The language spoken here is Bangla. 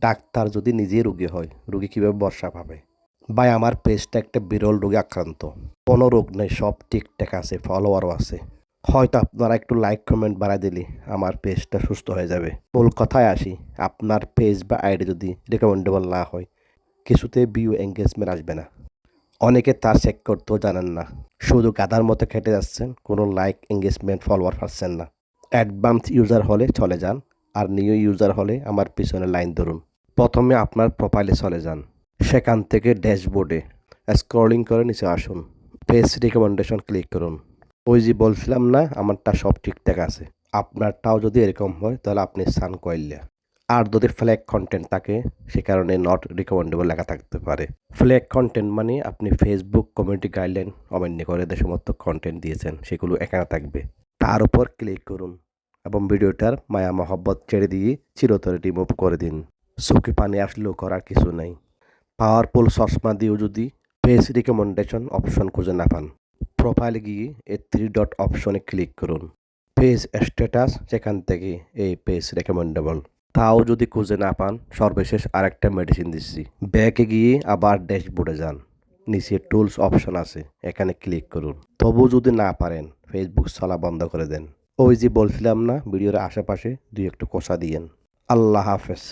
ডাক্তার যদি নিজেই রোগী হয়, রোগী কীভাবে ভরসা পাবে? ভাই আমার পেজটা একটা বিরল রোগে আক্রান্ত। কোনো রোগ নেই, সব ঠিকঠাক আছে, ফলোয়ারও আছে। হয়তো আপনারা একটু লাইক কমেন্ট বাড়ায় দিলে আমার পেজটা সুস্থ হয়ে যাবে। মূল কথায় আসি, আপনার পেজ বা আইডি যদি রেকমেন্ডেবল না হয়, কিছুতে ভিউ এঙ্গেজমেন্ট আসবে না। অনেকে তা চেক করতেও জানেন না, শুধু গাধার মতো খেটে যাচ্ছেন, কোনো লাইক এঙ্গেজমেন্ট ফলোয়ার পাচ্ছেন না। অ্যাডভান্স ইউজার হলে চলে যান, আর নিউ ইউজার হলে আমার পিছনে লাইন ধরুন। প্রথমে আপনার প্রোফাইলে চলে যান, সেখান থেকে ড্যাশবোর্ডে স্ক্রলিং করে নিচে আসুন, পেজ রিকমেন্ডেশন ক্লিক করুন। ওই যে বলছিলাম না আমারটা সব ঠিকঠাক আছে, আপনারটাও যদি এরকম হয় তাহলে আপনি সান কইল্লা। আর যদি ফ্ল্যাগ কন্টেন্ট থাকে সে কারণে নট রিকমেন্ডেবল লেখা থাকতে পারে। ফ্ল্যাগ কন্টেন্ট মানে আপনি ফেসবুক কমিউনিটি গাইডলাইন অমান্য করে যে সমস্ত কন্টেন্ট দিয়েছেন সেগুলো এখানে থাকবে। তার উপর ক্লিক করুন এবং ভিডিওটার মায়া মহব্বত ছেড়ে দিয়ে চিরতরে রিমুভ করে দিন। চোখে পানি আসলেও করার কিছু নেই। পাওয়ারফুল চশমা দিয়েও যদি পেজ রিকমেন্ডেশন অপশন খুঁজে না পান, প্রোফাইলে গিয়ে এই 3 ডট অপশনে ক্লিক করুন, পেজ স্ট্যাটাস, সেখান থেকে এই পেজ রেকমেন্ডেবল। তাও যদি খুঁজে না পান, সর্বশেষ আরেকটা মেডিসিন দিচ্ছি। ব্যাকে গিয়ে আবার ড্যাশবোর্ডে যান, নিচে টুলস অপশন আছে, এখানে ক্লিক করুন। তবু যদি না পারেন, ফেসবুক চলা বন্ধ করে দেন। ওই যে বলছিলাম না ভিডিওর আশেপাশে দুই একটু কষা দিয়েন। আল্লাহ হাফেজ।